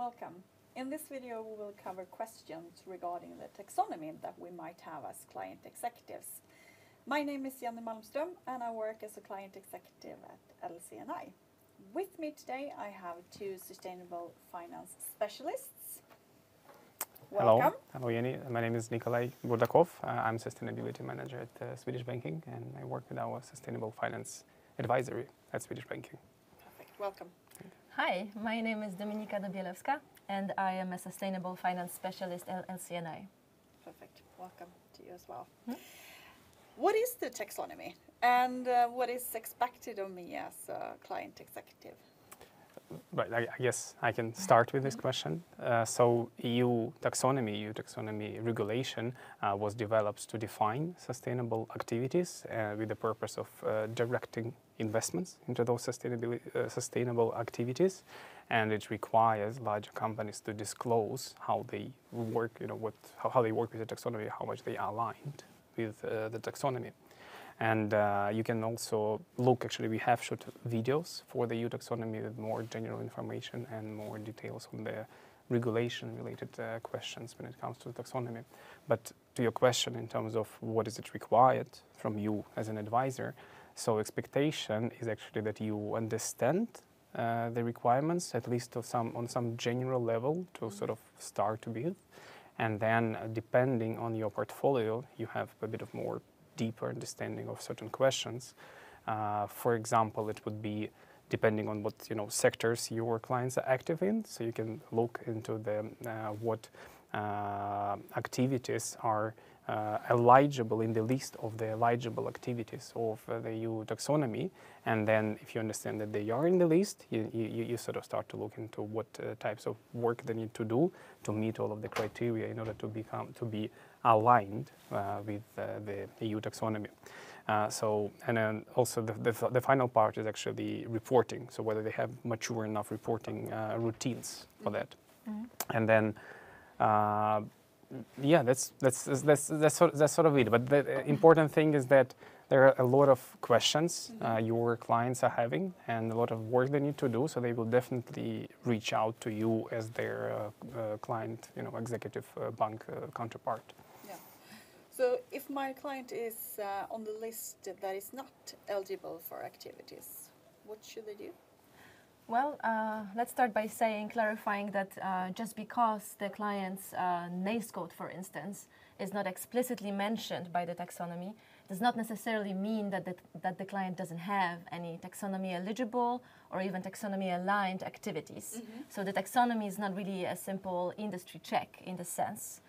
Welcome. In this video we will cover questions regarding the taxonomy that we might have as client executives. My name is Jenny Malmström and I work as a client executive at LCNI. With me today I have two sustainable finance specialists. Welcome. Hello Jenny. My name is Nikolai Burdakov. I'm Sustainability Manager at Swedish Banking and I work with our Sustainable Finance Advisory at Swedish Banking. Perfect. Welcome. Hi, my name is Dominika Dobielewska and I am a Sustainable Finance Specialist at LCNI. Perfect. Welcome to you as well. What is the taxonomy and what is expected of me as a client executive? Right, I guess I can start with this question. So EU taxonomy regulation was developed to define sustainable activities with the purpose of directing investments into those sustainable activities, and it requires larger companies to disclose how they work, how they work with the taxonomy, how much they are aligned with the taxonomy. And you can also look, actually we have shot videos for the EU taxonomy with more general information and more details on the regulation related questions when it comes to taxonomy. But to your question in terms of what is it required from you as an advisor, so expectation is actually that you understand the requirements, at least on some general level to sort of start with. And then depending on your portfolio, you have a bit of more deeper understanding of certain questions. For example, it would be depending on what sectors your clients are active in. So you can look into the what activities are eligible in the list of the eligible activities of the EU taxonomy, and then if you understand that they are in the list, you sort of start to look into what types of work they need to do to meet all of the criteria in order to be aligned with the EU taxonomy. And then also the final part is actually reporting. So whether they have mature enough reporting routines for that, and then. Yeah, that's sort of it. But the important thing is that there are a lot of questions your clients are having and a lot of work they need to do. So they will definitely reach out to you as their client, executive bank counterpart. Yeah. So if my client is on the list that is not eligible for activities, what should they do? Well, let's start by clarifying that just because the client's NACE code, for instance, is not explicitly mentioned by the taxonomy, does not necessarily mean that the client doesn't have any taxonomy eligible or even taxonomy aligned activities. So the taxonomy is not really a simple industry check in the sense.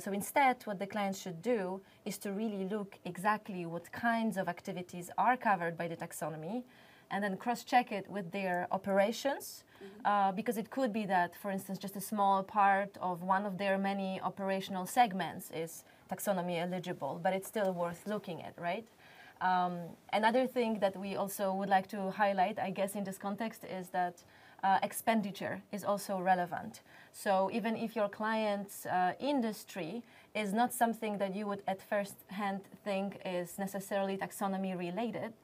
So instead, what the client should do is to really look exactly what kinds of activities are covered by the taxonomy, and then cross-check it with their operations, because it could be that, for instance, just a small part of one of their many operational segments is taxonomy eligible, but it's still worth looking at, right? Another thing that we also would like to highlight, I guess, in this context is that expenditure is also relevant. So even if your client's industry is not something that you would at first hand think is necessarily taxonomy related,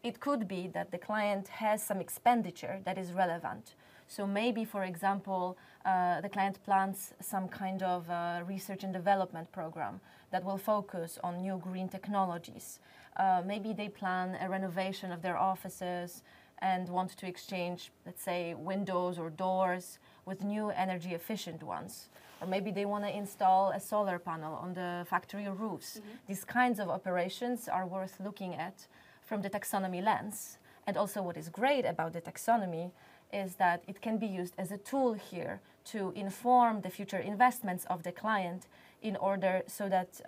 it could be that the client has some expenditure that is relevant. So maybe, for example, the client plans some kind of research and development program that will focus on new green technologies. Maybe they plan a renovation of their offices and want to exchange, let's say, windows or doors with new energy efficient ones. Or maybe they want to install a solar panel on the factory roofs. These kinds of operations are worth looking at from the taxonomy lens. And also what is great about the taxonomy is that it can be used as a tool here to inform the future investments of the client in order so that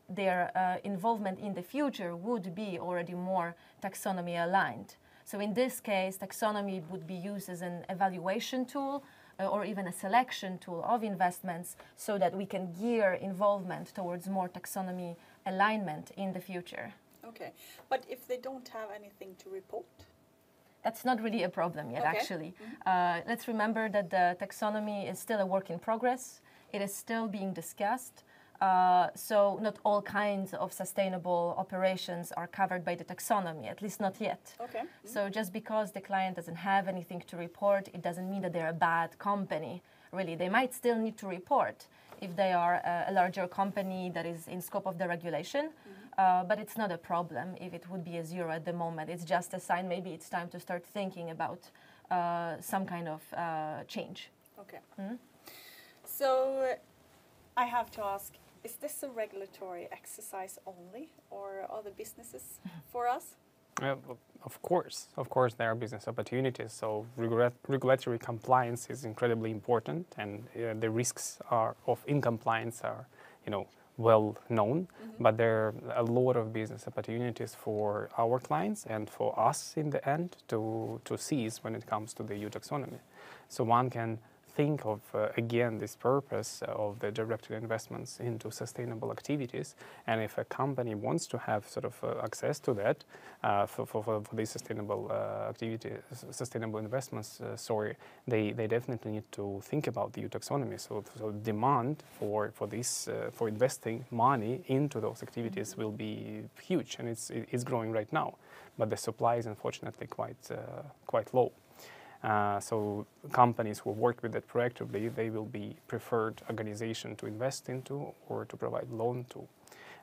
their involvement in the future would be already more taxonomy aligned. So in this case, taxonomy would be used as an evaluation tool or even a selection tool of investments so that we can gear involvement towards more taxonomy alignment in the future. Okay, but if they don't have anything to report? That's not really a problem yet, actually. Let's remember that the taxonomy is still a work in progress. It is still being discussed. So not all kinds of sustainable operations are covered by the taxonomy, at least not yet. Okay. So just because the client doesn't have anything to report, it doesn't mean that they're a bad company. really. They might still need to report if they are a larger company that is in scope of the regulation, but it's not a problem if it would be a 0 at the moment. It's just a sign maybe it's time to start thinking about some kind of change. Okay. So I have to ask, is this a regulatory exercise only, or are the businesses for us? Of course, there are business opportunities. So regulatory compliance is incredibly important, and the risks of incompliance are, well known. But there are a lot of business opportunities for our clients and for us in the end to seize when it comes to the EU taxonomy. So one can think of, again, this purpose of the directed investments into sustainable activities. And if a company wants to have sort of access to that for these sustainable sustainable investments, they definitely need to think about the EU taxonomy. So demand for investing money into those activities will be huge, and it's growing right now. But the supply is unfortunately quite low. So companies who work with that proactively, they will be preferred organization to invest into or to provide loan to.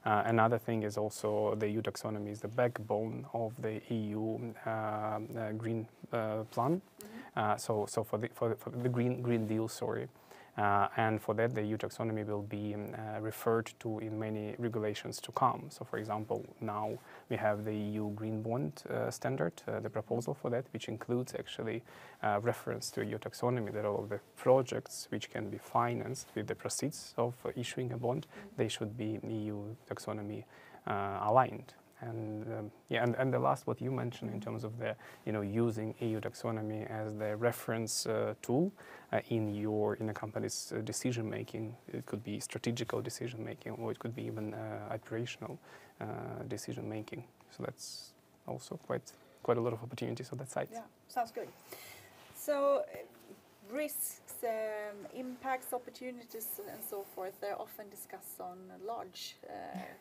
Another thing is also the EU taxonomy is the backbone of the EU Green Plan. So for the Green Deal, and for that the EU taxonomy will be referred to in many regulations to come. So for example, now we have the EU Green Bond standard, the proposal for that, which includes actually reference to EU taxonomy, that all of the projects which can be financed with the proceeds of issuing a bond, they should be EU taxonomy aligned. And the last, what you mentioned in terms of the using EU taxonomy as the reference tool in a company's decision making. It could be strategical decision making, or it could be even operational decision making. So that's also quite a lot of opportunities on that side. Yeah, sounds good. So risks, impacts, opportunities, and so forth, they're often discussed on large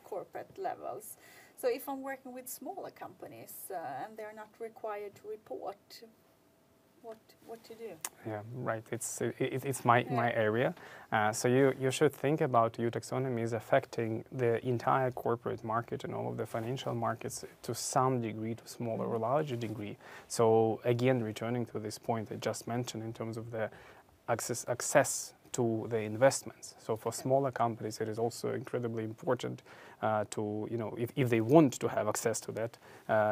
corporate levels. So if I'm working with smaller companies and they're not required to report, what to do? Yeah, right. It's my area. So you should think about EU taxonomy is affecting the entire corporate market and all of the financial markets to some degree, to smaller or larger degree. So again, returning to this point I just mentioned in terms of the access to the investments. So for smaller companies, it is also incredibly important to, if they want to have access to that,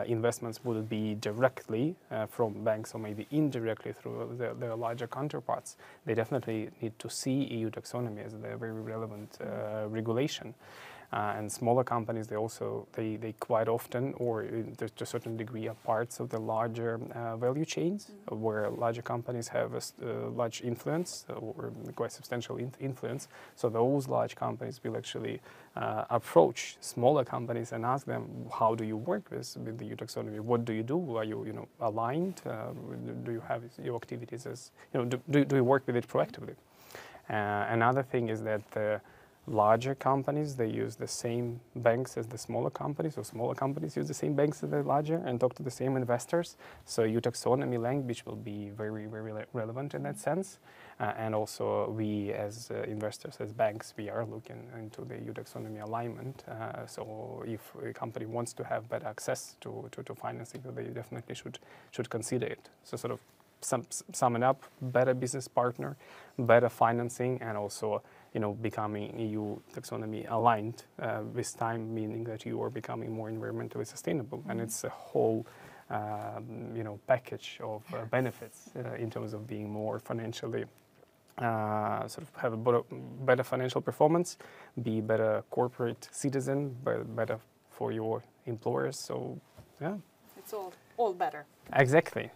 investments will be directly from banks or maybe indirectly through their larger counterparts. They definitely need to see EU taxonomy as a very relevant regulation. And smaller companies, they quite often, or to a certain degree, are parts of the larger value chains, where larger companies have a large influence or quite substantial influence. So those large companies will actually approach smaller companies and ask them, how do you work with the EU taxonomy? What do you do? Are you aligned? Do you have your activities as, do you work with it proactively? Another thing is that larger companies, they use the same banks as the smaller companies, or smaller companies use the same banks as the larger and talk to the same investors. So EU taxonomy language will be very relevant in that sense. And also we as investors, as banks, we are looking into the EU taxonomy alignment. So if a company wants to have better access to financing, they definitely should consider it. So sort of sum it up, better business partner, better financing, and also becoming EU taxonomy aligned with time, meaning that you are becoming more environmentally sustainable. And it's a whole package of benefits in terms of being more financially sort of have a better financial performance, be better corporate citizen, better for your employers. So yeah, it's all better. Exactly.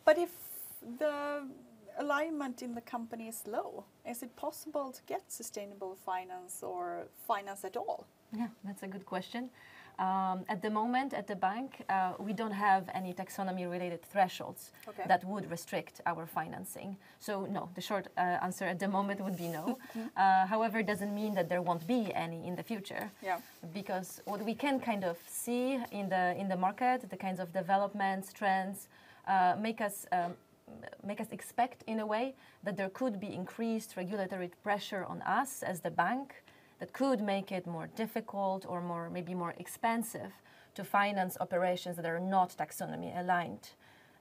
But if the alignment in the company is low, is it possible to get sustainable finance or finance at all? Yeah, that's a good question. At the moment, at the bank, we don't have any taxonomy-related thresholds that would restrict our financing. So no, the short answer at the moment would be no. However, it doesn't mean that there won't be any in the future. Yeah. Because what we can kind of see in the market, the kinds of developments, trends, make us make us expect, in a way, that there could be increased regulatory pressure on us as the bank that could make it more difficult or maybe more expensive to finance operations that are not taxonomy aligned.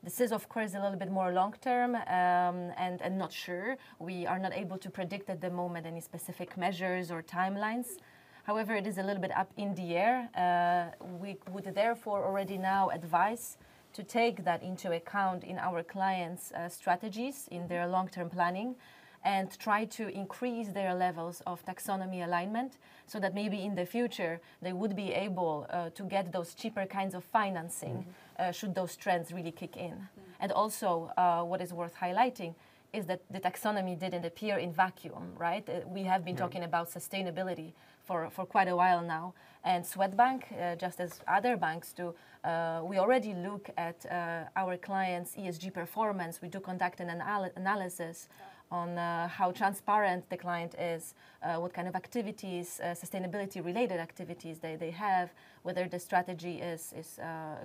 This is, of course, a little bit more long-term and not sure. We are not able to predict at the moment any specific measures or timelines. However, it is a little bit up in the air. We would therefore already now advise to take that into account in our clients' strategies, in their long-term planning, and try to increase their levels of taxonomy alignment so that maybe in the future they would be able to get those cheaper kinds of financing should those trends really kick in. And also, what is worth highlighting is that the taxonomy didn't appear in vacuum, right? We have been talking about sustainability for quite a while now. And Swedbank, just as other banks do, we already look at our clients' ESG performance. We do conduct an analysis on how transparent the client is, what kind of activities, sustainability-related activities they have, whether the strategy is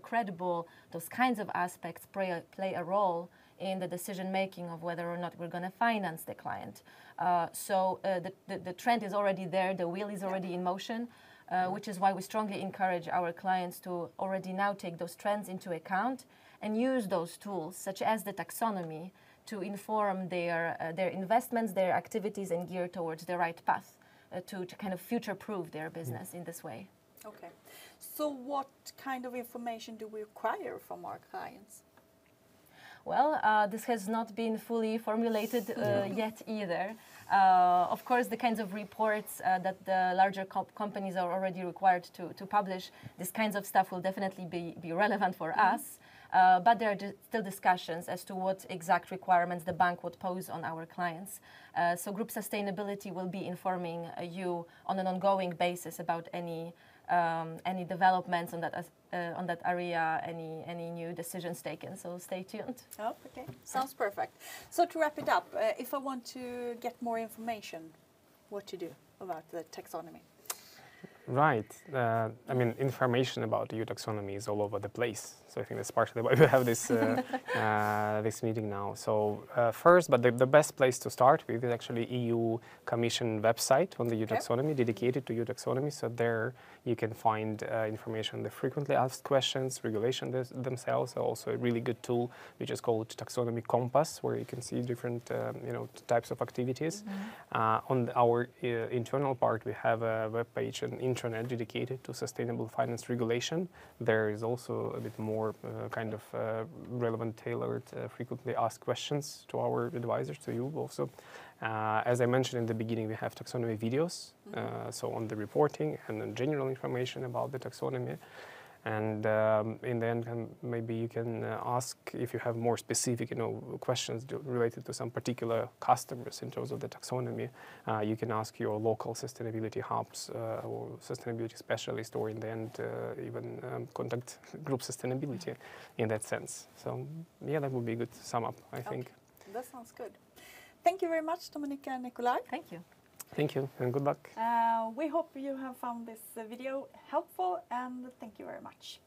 credible. Those kinds of aspects play a role in the decision-making of whether or not we're going to finance the client. So the trend is already there, the wheel is already in motion, which is why we strongly encourage our clients to already now take those trends into account and use those tools, such as the taxonomy, to inform their investments, their activities, and gear towards the right path to kind of future-proof their business in this way. Okay. So what kind of information do we require from our clients? Well, this has not been fully formulated yet either. Of course, the kinds of reports that the larger companies are already required to publish, these kinds of stuff will definitely be relevant for us. But there are still discussions as to what exact requirements the bank would pose on our clients. So Group Sustainability will be informing you on an ongoing basis about any developments on that area, any new decisions taken. So stay tuned. Oh, okay. Sounds perfect. So to wrap it up, if I want to get more information, what to do about the taxonomy? Right. I mean, information about EU taxonomy is all over the place. So I think that's partially why we have this this meeting now. So first, but the best place to start with is actually EU Commission website on the EU taxonomy, dedicated to EU taxonomy. So there you can find information on the frequently asked questions, regulation themselves. Also a really good tool which is called Taxonomy Compass, where you can see different types of activities. On our internal part, we have a web page, an intranet dedicated to sustainable finance regulation. There is also a bit more relevant, tailored, frequently asked questions to our advisors, to you also. As I mentioned in the beginning, we have taxonomy videos, so on the reporting and then general information about the taxonomy. And in the end, maybe you can ask if you have more specific, questions related to some particular customers in terms of the taxonomy. You can ask your local sustainability hubs or sustainability specialist, or in the end, even contact Group Sustainability in that sense. So, yeah, that would be a good sum up, I think. That sounds good. Thank you very much, Dominika and Nikolai. Thank you. Thank you and good luck. We hope you have found this video helpful, and thank you very much.